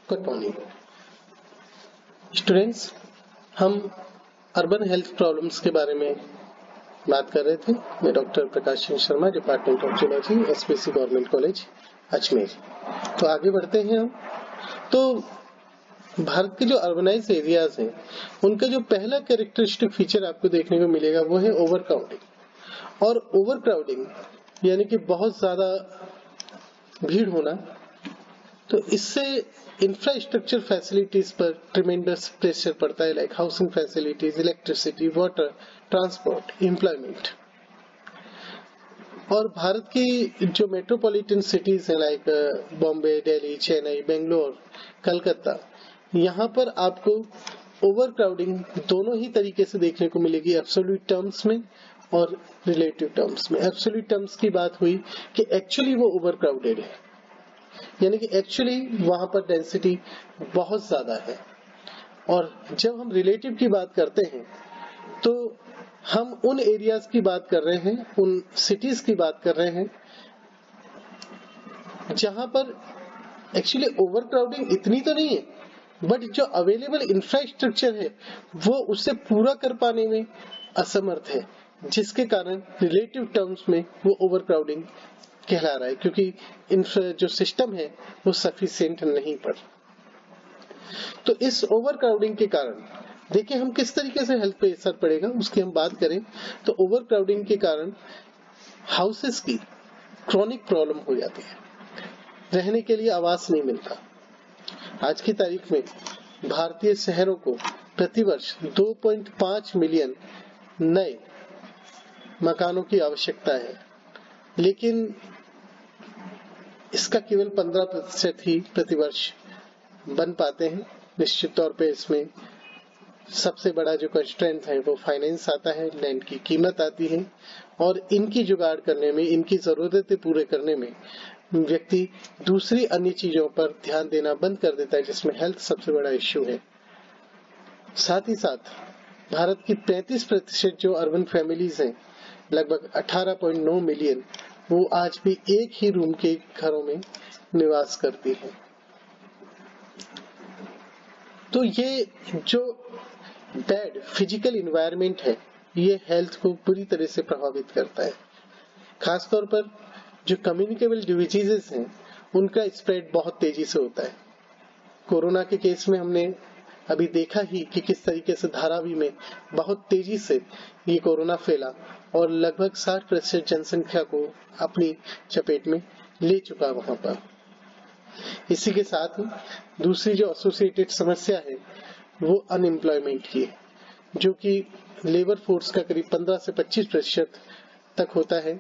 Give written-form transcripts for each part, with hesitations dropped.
Good morning students. हम urban health problems के बारे में बात कर रहे थे। मैं doctor Prakash Singh Sharma, department of zoology, SPC government college Ajmer. तो आगे बढ़ते हैं हम। तो भारत के जो अर्बनाइज एरियाज हैं उनका जो पहला कैरेक्टरिस्टिक फीचर आपको देखने को मिलेगा वो है ओवर क्राउडिंग। और ओवर क्राउडिंग यानी कि बहुत ज्यादा भीड़ होना। तो इससे इंफ्रास्ट्रक्चर फैसिलिटीज पर ट्रिमेंडस प्रेशर पड़ता है, like housing facilities, electricity, water, transport, employment. और भारत की जो मेट्रोपॉलिटन सिटीज हैं लाइक बॉम्बे, दिल्ली, चेन्नई, बेंगलोर, कलकत्ता, यहाँ पर आपको ओवर क्राउडिंग दोनों ही तरीके से देखने को मिलेगी, एब्सोल्यूट टर्म्स में और रिलेटिव टर्म्स में। एब्सोल्यूट टर्म्स की बात हुई कि एक्चुअली वो ओवर क्राउडेड है, यानी कि एक्चुअली वहां पर डेंसिटी बहुत ज्यादा है। और जब हम रिलेटिव की बात करते हैं तो हम उन एरियाज की बात कर रहे हैं, उन सिटीज की बात कर रहे हैं जहां पर एक्चुअली ओवर क्राउडिंग इतनी तो नहीं है, बट जो अवेलेबल इंफ्रास्ट्रक्चर है वो उसे पूरा कर पाने में असमर्थ है, जिसके कारण रिलेटिव टर्म्स में वो ओवर क्राउडिंग कहला रहा है, क्योंकि जो सिस्टम है वो सफिशिएंट नहीं पड़। तो इस ओवर क्राउडिंग के कारण देखिए हम किस तरीके से हेल्थ पे असर पड़ेगा उसकी हम बात करें तो ओवर क्राउडिंग के कारण हाउसेस की क्रॉनिक प्रॉब्लम हो जाती है, रहने के लिए आवास नहीं मिलता। आज की तारीख में भारतीय शहरों को प्रतिवर्ष 2.5 मिलियन नए मकानों की आवश्यकता है, लेकिन इसका केवल 15% ही प्रतिवर्ष बन पाते हैं। निश्चित तौर पे इसमें सबसे बड़ा जो कंस्ट्रेंट है वो फाइनेंस आता है, लैंड की कीमत आती है, और इनकी जुगाड़ करने में, इनकी जरूरतें पूरे करने में व्यक्ति दूसरी अन्य चीजों पर ध्यान देना बंद कर देता है, जिसमें हेल्थ सबसे बड़ा इश्यू है। साथ ही साथ भारत की 35% जो अर्बन फैमिलीज हैं, लगभग 18.9 मिलियन, वो आज भी एक ही रूम के घरों में निवास करती है। तो ये जो बैड फिजिकल एनवायरनमेंट है ये हेल्थ को पूरी तरह से प्रभावित करता है। खासतौर पर जो कम्युनिकेबल डिजीजेस हैं उनका स्प्रेड बहुत तेजी से होता है। कोरोना के केस में हमने अभी देखा ही कि किस तरीके से धारावी में बहुत तेजी से ये कोरोना फैला और लगभग 60% जनसंख्या को अपनी चपेट में ले चुका वहां पर। इसी के साथ ही दूसरी जो एसोसिएटेड समस्या है वो अनएम्प्लॉयमेंट की है, जो कि लेबर फोर्स का करीब 15 से 25% तक होता है।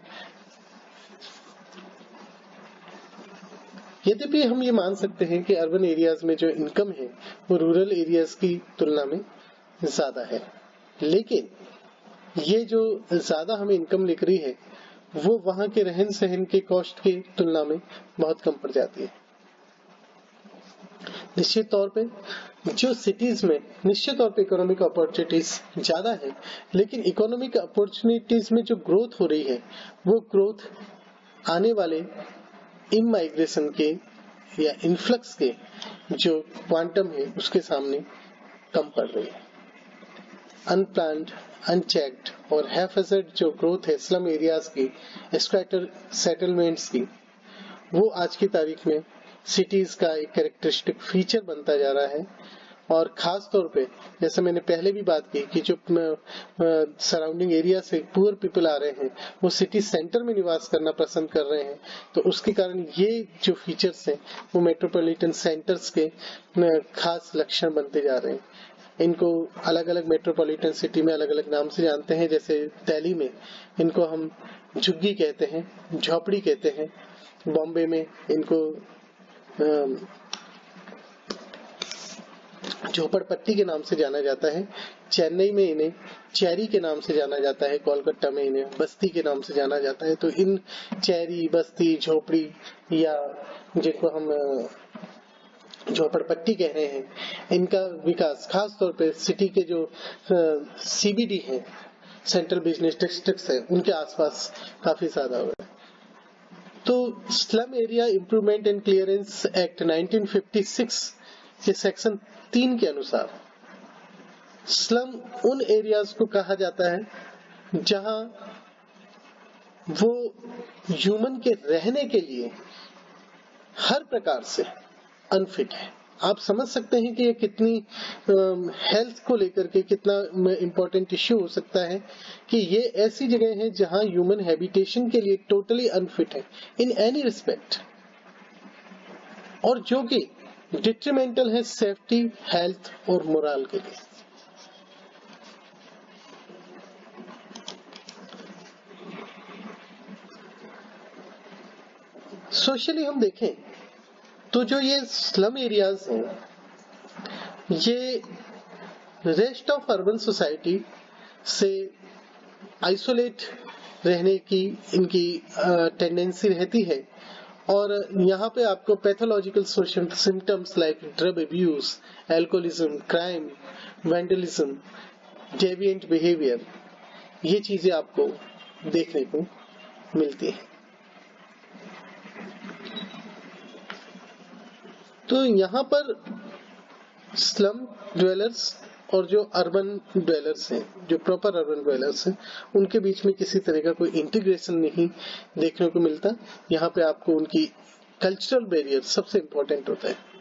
यद्यपि हम ये मान सकते हैं कि अर्बन एरियाज में जो इनकम है वो रूरल एरियाज की तुलना में ज्यादा है, लेकिन ये जो ज्यादा हमें इनकम लिख रही है वो वहां के रहन सहन के कॉस्ट की तुलना में बहुत कम पड़ जाती है। निश्चित तौर पे जो सिटीज में निश्चित तौर पे इकोनॉमिक अपॉर्चुनिटीज ज्यादा है, लेकिन इकोनॉमिक अपॉर्चुनिटीज में जो ग्रोथ हो रही है वो ग्रोथ आने वाले इमाइग्रेशन के या इन्फ्लक्स के जो क्वांटम है उसके सामने कम पड़ रही है। अनप्लान्ड, अनचेक्ड और हैफेजेड जो ग्रोथ है स्लम एरियाज की, स्क्वैटर सेटलमेंट्स की, वो आज की तारीख में सिटीज का एक कैरेक्टरिस्टिक फीचर बनता जा रहा है। और खास तौर पे जैसे मैंने पहले भी बात की कि जो सराउंडिंग एरिया से पुअर पीपल आ रहे हैं वो सिटी सेंटर में निवास करना पसंद कर रहे हैं, तो उसके कारण ये जो फीचर्स हैं वो मेट्रोपॉलिटन सेंटर्स के खास लक्षण बनते जा रहे हैं। इनको अलग अलग मेट्रोपॉलिटन सिटी में अलग अलग नाम से जानते हैं। जैसे दिल्ली में इनको हम झुग्गी कहते हैं, झोपड़ी कहते हैं। बॉम्बे में इनको झोपड़पट्टी के नाम से जाना जाता है। चेन्नई में इन्हें चेरी के नाम से जाना जाता है। कोलकाता में इन्हें बस्ती के नाम से जाना जाता है। तो इन चेरी, बस्ती, झोपड़ी या जिनको हम झोपड़पट्टी कह रहे हैं, इनका विकास खास तौर पे सिटी के जो सीबीडी है, सेंट्रल बिजनेस डिस्ट्रिक्ट्स है, उनके आसपास काफी ज्यादा हो रहा है। तो slum area improvement and clearance act 1956 के सेक्शन 3 के अनुसार स्लम उन एरियाज को कहा जाता है जहां वो ह्यूमन के रहने के लिए हर प्रकार से अनफिट है। आप समझ सकते हैं कि ये कितनी हेल्थ को लेकर के कितना इम्पोर्टेंट इश्यू हो सकता है कि ये ऐसी जगह है जहां ह्यूमन हैबिटेशन के लिए टोटली अनफिट है इन एनी रिस्पेक्ट, और जो कि डिट्रीमेंटल है सेफ्टी, हेल्थ और मोरल के लिए। सोशली हम देखें तो जो ये स्लम एरियाज हैं, ये रेस्ट ऑफ अर्बन सोसाइटी से आइसोलेट रहने की इनकी टेंडेंसी रहती है, और यहाँ पे आपको pathological social symptoms like drug abuse, alcoholism, crime, vandalism, deviant behaviour, ये चीजें आपको देखने को मिलती हैं। तो यहाँ पर स्लम ड्वेलर्स और जो अर्बन ड्वेलर्स हैं, जो प्रॉपर अर्बन ड्वेलर्स हैं, उनके बीच में किसी तरह का कोई इंटीग्रेशन नहीं देखने को मिलता। यहाँ पे आपको उनकी कल्चरल बैरियर सबसे इम्पोर्टेंट होता है।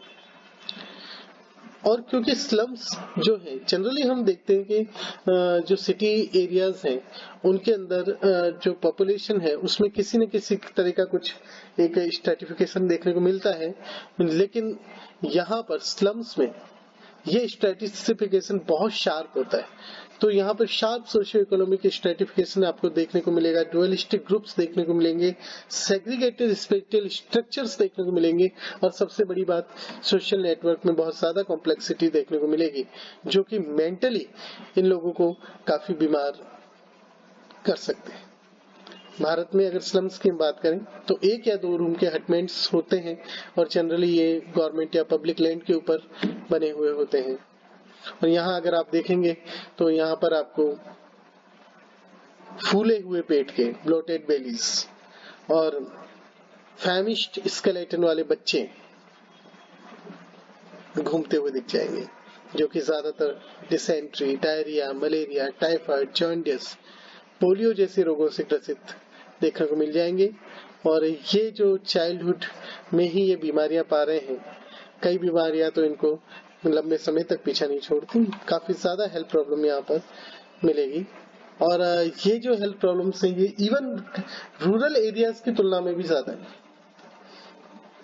और क्योंकि स्लम्स जो है जनरली हम देखते हैं कि जो सिटी एरियाज हैं उनके अंदर जो पॉपुलेशन है उसमें किसी न किसी तरह का कुछ एक स्ट्रेटिफिकेशन देखने को मिलता है, लेकिन यहाँ पर स्लम्स में ये स्ट्रेटिफिकेशन बहुत शार्प होता है। तो यहाँ पर शार्प सोशियो इकोनॉमिक स्ट्रेटिफिकेशन आपको देखने को मिलेगा, डुअलिस्टिक ग्रुप्स देखने को मिलेंगे, सेग्रीगेटेड स्पेटियल स्ट्रक्चर्स देखने को मिलेंगे, और सबसे बड़ी बात सोशल नेटवर्क में बहुत ज्यादा कॉम्प्लेक्सिटी देखने को मिलेगी, जो कि मेंटली इन लोगों को काफी बीमार कर सकते हैं। भारत में अगर स्लम्स की बात करें तो 1 या 2 रूम के हटमेंट्स होते हैं, और जनरली ये गवर्नमेंट या पब्लिक लैंड के ऊपर बने हुए होते हैं। और यहाँ अगर आप देखेंगे तो यहाँ पर आपको फूले हुए पेट के ब्लोटेड बेलीज और फैमिश्ड स्केलेटन वाले बच्चे घूमते हुए दिख जाएंगे, जो कि ज्यादातर dysentery, diarrhoea, malaria, typhoid, jaundice, polio जैसे रोगों से ग्रसित देखने को मिल जाएंगे। और ये जो चाइल्डहुड में ही ये बीमारियां पा रहे हैं, कई बीमारियां तो इनको लंबे समय तक पीछा नहीं छोड़ती। काफी ज्यादा हेल्थ प्रॉब्लम यहाँ पर मिलेगी, और ये जो हेल्थ प्रॉब्लम्स हैं ये इवन रूरल एरियाज की तुलना में भी ज्यादा है।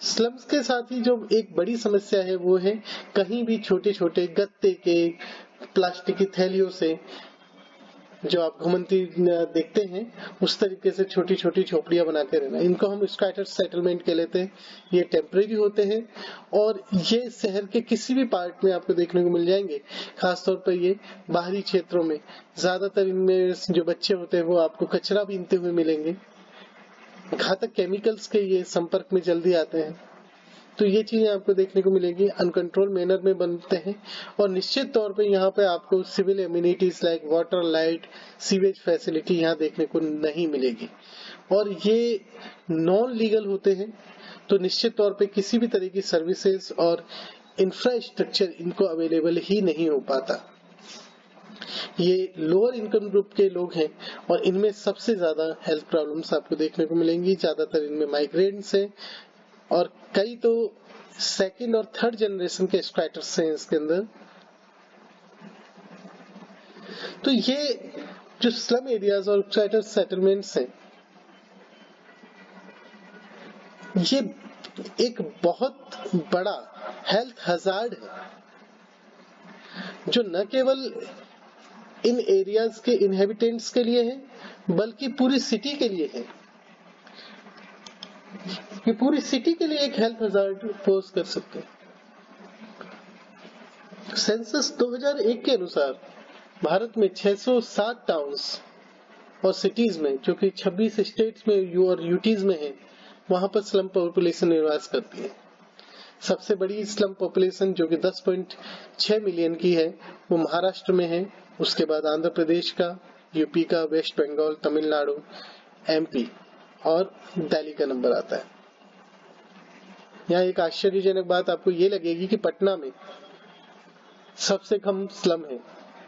स्लम्स के साथ ही जो एक बड़ी समस्या है वो है कहीं भी छोटे छोटे गत्ते के, प्लास्टिक की थैलियों से जो आप घुमंती देखते हैं उस तरीके से छोटी छोटी झोपड़ियां बना के रहना, इनको हम स्कैटर्ड सेटलमेंट के लेते हैं। ये टेम्परेरी होते हैं और ये शहर के किसी भी पार्ट में आपको देखने को मिल जाएंगे। खासतौर पर ये बाहरी क्षेत्रों में ज्यादातर इनमें जो बच्चे होते हैं वो आपको कचरा बीनते हुए मिलेंगे, घातक केमिकल्स के ये संपर्क में जल्दी आते हैं। तो ये चीजें आपको देखने को मिलेगी, अनकंट्रोल मैनर में बनते हैं। और निश्चित तौर पे यहाँ पे आपको civil amenities like water, light, sewage facility यहाँ देखने को नहीं मिलेगी, और ये नॉन लीगल होते हैं। तो निश्चित तौर पे किसी भी तरह की सर्विसेज और इंफ्रास्ट्रक्चर इनको अवेलेबल ही नहीं हो पाता। ये लोअर इनकम ग्रुप के लोग हैं और इनमें सबसे ज्यादा हेल्थ प्रॉब्लम्स आपको देखने को मिलेंगी। ज्यादातर इनमें माइग्रेंट्स हैं और कई तो 2nd और 3rd जनरेशन के स्क्वैटर्स हैं इसके अंदर। तो ये जो स्लम एरियाज और स्क्वैटर सेटलमेंट्स हैं, ये एक बहुत बड़ा हेल्थ हजार्ड है, जो न केवल इन एरियाज के इनहेबिटेंट्स के लिए है बल्कि पूरी सिटी के लिए है। कि पूरी सिटी के लिए एक हेल्थ हजार्ड पोज कर सकते हैं। सेंसस 2001 के अनुसार भारत में 607 टाउन्स और सिटीज में, जो कि 26 स्टेट्स में और यूटीज में है, वहां पर स्लम पॉपुलेशन निवास करती है। सबसे बड़ी स्लम पॉपुलेशन जो कि 10.6 मिलियन की है वो महाराष्ट्र में है। उसके बाद आंध्र प्रदेश का, यूपी का, वेस्ट बंगाल, तमिलनाडु, एमपी और दिल्ली का नंबर आता है। यहाँ एक आश्चर्यजनक बात आपको ये लगेगी कि पटना में सबसे कम स्लम है,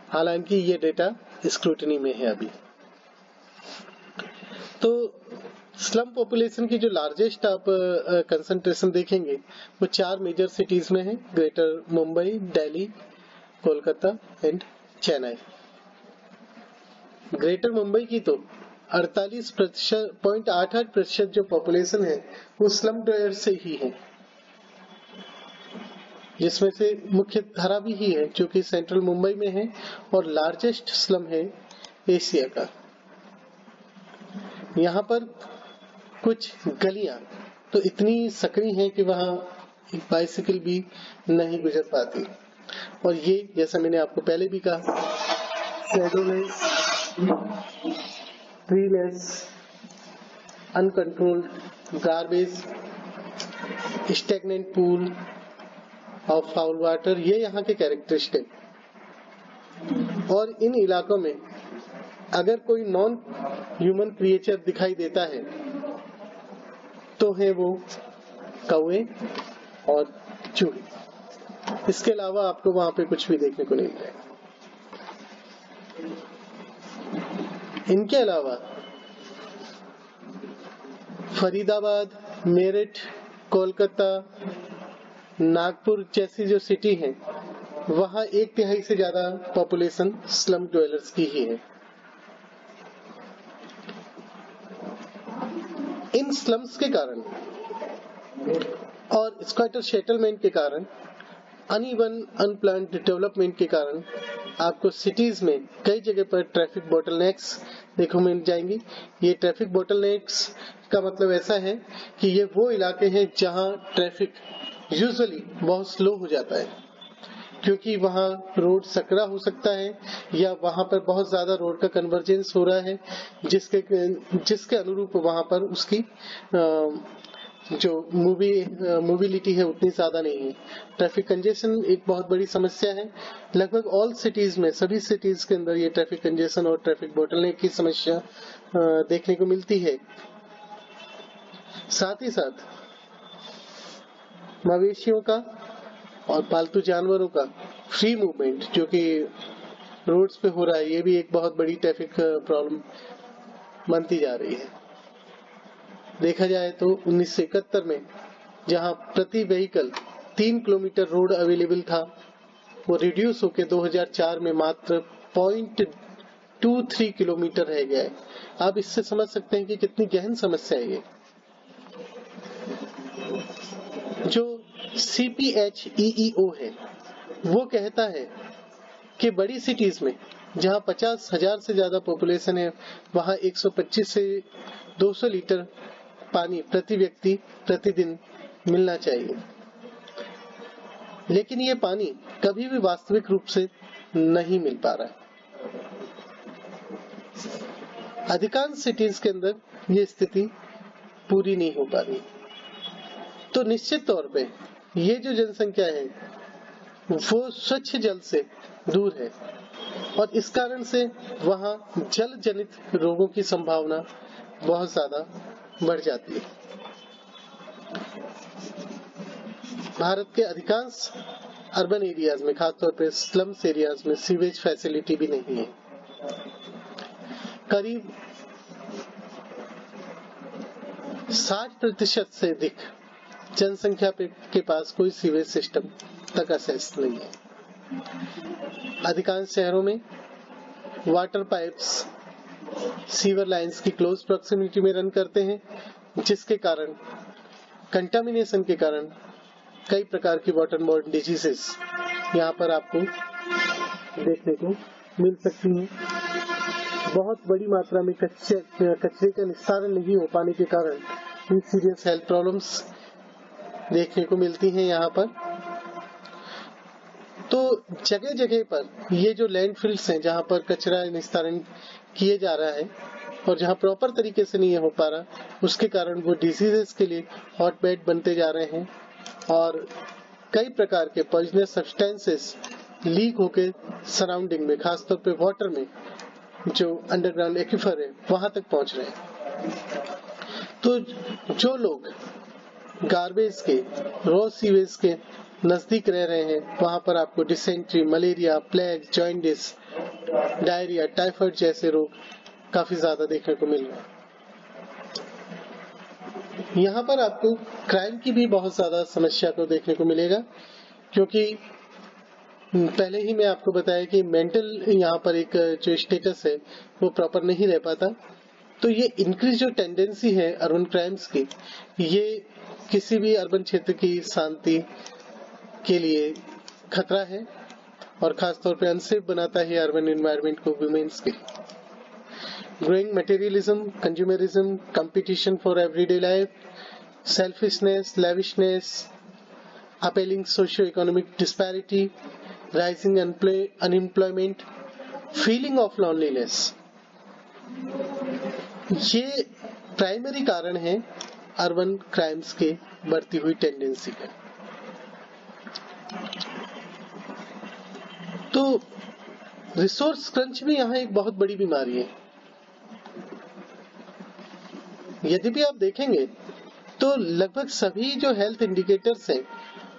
हालांकि ये डेटा स्क्रूटनी में है अभी। तो स्लम पॉपुलेशन की जो लार्जेस्ट आप कंसंट्रेशन देखेंगे वो 4 मेजर सिटीज में है, greater Mumbai, Delhi, Kolkata and Chennai. Greater Mumbai की तो 48.88% जो पॉपुलेशन है वो स्लम ड्वेलर से ही है, जिसमें से मुख्य धारा भी ही है जो कि सेंट्रल मुंबई में है और लार्जेस्ट स्लम है एशिया का। यहाँ पर कुछ गलियां तो इतनी सकरी हैं कि वहां एक बाइसिकल भी नहीं गुजर पाती, और ये जैसा मैंने आपको पहले भी कहा, shadowless, treeless, uncontrolled garbage, stagnant pool और फाउल वाटर, ये यहाँ के कैरेक्टरिस्टिक। और इन इलाकों में अगर कोई नॉन ह्यूमन क्रिएचर दिखाई देता है तो है वो कौवे और चूहे, इसके अलावा आपको वहां पे कुछ भी देखने को नहीं मिलेगा। इनके अलावा फरीदाबाद, मेरठ, कोलकाता, नागपुर जैसी जो सिटी हैं, वहां 1/3 से ज्यादा पॉपुलेशन स्लम ड्वेलर्स की ही है। इन स्लम्स के कारण और स्क्वाटर सेटलमेंट के कारण, अनइवन अनप्लान्ड डेवलपमेंट के कारण आपको सिटीज में कई जगह पर ट्रैफिक बोटलनेक्स देखो मिल जाएंगी। ये ट्रैफिक बोटलनेक्स का मतलब ऐसा है कि ये वो इलाके हैं जहां ट्रैफिक यूजुअली बहुत स्लो हो जाता है, क्योंकि वहां रोड सकरा हो सकता है या वहां पर बहुत ज्यादा रोड का कन्वर्जेंस हो रहा है, जिसके अनुरूप वहां पर उसकी जो मोबिलिटी है उतनी ज्यादा नहीं है। ट्रैफिक कंजेशन एक बहुत बड़ी समस्या है। लगभग ऑल सिटीज में, सभी सिटीज के अंदर ये ट्रैफिक कंजेशन और ट्रैफिक बोटलनेक की समस्या देखने को मिलती है। साथ ही साथ मवेशियों का और पालतू जानवरों का फ्री मूवमेंट जो कि रोड्स पे हो रहा है, ये भी एक बहुत बड़ी ट्रैफिक प्रॉब्लम बनती जा रही है। देखा जाए तो 1971 में जहां प्रति व्हीकल 3 किलोमीटर रोड अवेलेबल था, वो रिड्यूस होकर 2004 में मात्र 0.23 किलोमीटर रह गया है। आप इससे समझ सकते हैं कि कितनी गहन समस्या है ये। जो CPHEEO है वो कहता है कि बड़ी सिटीज में जहां 50,000 से ज्यादा पॉपुलेशन है, वहां 125 से 200 लीटर पानी प्रति व्यक्ति प्रतिदिन मिलना चाहिए। लेकिन ये पानी कभी भी वास्तविक रूप से नहीं मिल पा रहा है। अधिकांश सिटीज के अंदर ये स्थिति पूरी नहीं हो पा रही। तो निश्चित तौर पे ये जो जनसंख्या है वो स्वच्छ जल से दूर है, और इस कारण से वहां जल जनित रोगों की संभावना बहुत ज्यादा बढ़ जाती है। भारत के अधिकांश अर्बन एरियाज में, खासतौर पे स्लम्स एरियाज में सीवेज फैसिलिटी भी नहीं है। करीब 60% से अधिक जनसंख्या के पास कोई सीवेज सिस्टम तक एक्सेस नहीं है। अधिकांश शहरों में वाटर पाइप्स सीवर लाइंस की क्लोज प्रॉक्सिमिटी में रन करते हैं, जिसके कारण कंटामिनेशन के कारण कई प्रकार की वाटरबोर्न डिजीजेस यहाँ पर आपको देखने को मिल सकती हैं। बहुत बड़ी मात्रा में कचरे का निस्तारण नहीं हो पाने के कारण सीरियस हेल्थ प्रॉब्लम्स देखने को मिलती हैं यहाँ पर। तो जगह जगह पर ये जो लैंडफिल्स हैं जहाँ पर कचरा निस्तारण किए जा रहा है और जहाँ प्रॉपर तरीके से नहीं हो पा रहा, उसके कारण वो डिजीजेस के लिए हॉटबेड बनते जा रहे हैं और कई प्रकार के पॉइजनस सब्सटेंसेस लीक होके सराउंडिंग में, खासतौर पे वाटर में जो अंडरग्राउंड एक्विफर है वहां तक पहुंच रहे हैं। तो जो लोग गार्बेज के, रॉ सीवेज के नजदीक रह रहे हैं, वहां पर आपको dysentery, malaria, plague, jaundice, diarrhoea, typhoid जैसे रोग काफी ज्यादा देखने को मिल रहे हैं। यहाँ पर आपको क्राइम की भी बहुत ज्यादा समस्या को देखने को मिलेगा, क्योंकि पहले ही मैं आपको बताया कि मेंटल यहाँ पर एक जो स्टेटस है वो प्रॉपर नहीं रह पाता। तो ये इंक्रीज जो टेंडेंसी है अर्बन क्राइम्स की, ये किसी भी अर्बन क्षेत्र की शांति के लिए खतरा है और खासतौर पे अनसेफ बनाता है अर्बन एनवायरनमेंट को वुमेन्स के। Growing materialism, consumerism, competition for everyday life, selfishness, lavishness, appealing socio economic disparity, rising unemployment, feeling of loneliness, ये प्राइमरी कारण है अर्बन क्राइम्स के बढ़ती हुई टेंडेंसी का। तो रिसोर्स क्रंच भी यहाँ एक बहुत बड़ी बीमारी है। यद्यपि आप देखेंगे तो लगभग सभी जो हेल्थ इंडिकेटर्स हैं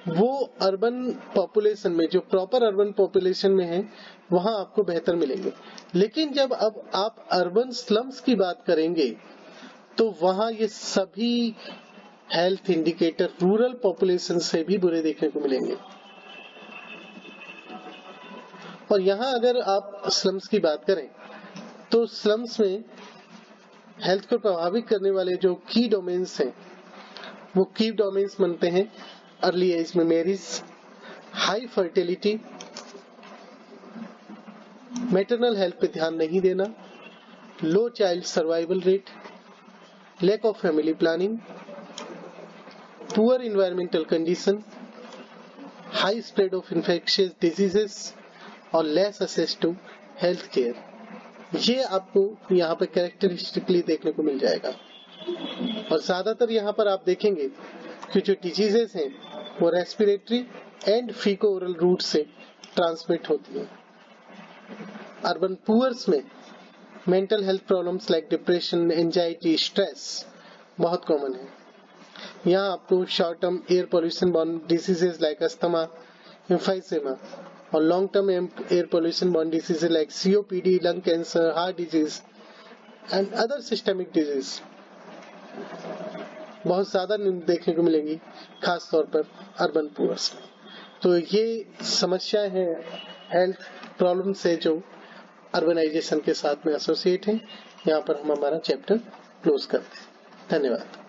वो अर्बन पॉपुलेशन में, जो प्रॉपर अर्बन पॉपुलेशन में है, वहां आपको बेहतर मिलेंगे। लेकिन जब अब आप अर्बन स्लम्स की बात करेंगे तो वहां ये सभी हेल्थ इंडिकेटर रूरल पॉपुलेशन से भी बुरे देखने को मिलेंगे। और यहाँ अगर आप स्लम्स की बात करें तो स्लम्स में हेल्थ को प्रभावित करने वाले जो की डोमेन्स हैं, वो की डोमेन्स बनते हैं अर्ली एज में marriage, high fertility, maternal health पे ध्यान नहीं देना, low child survival rate, lack of family planning, poor environmental condition, high spread of infectious diseases और less access to health care. ये आपको यहाँ पे कैरेक्टरिस्टिकली देखने को मिल जाएगा। और ज्यादातर यहाँ पर आप देखेंगे कि जो डिजीजेस हैं वो respiratory and faeco oral route से ट्रांसमिट होती है। अर्बन पुअर्स में mental health problems like depression, anxiety, stress बहुत कॉमन है। यहाँ आपको short term air pollution borne diseases like asthma, emphysema और long term air pollution borne diseases like COPD, lung cancer, heart disease and other systemic disease बहुत ज्यादा देखने को मिलेंगी, खास तौर पर अर्बन पुअर्स में। तो ये समस्याएं हैं हेल्थ प्रॉब्लम से जो अर्बनाइजेशन के साथ में एसोसिएट हैं। यहाँ पर हम हमारा चैप्टर क्लोज करते हैं। धन्यवाद।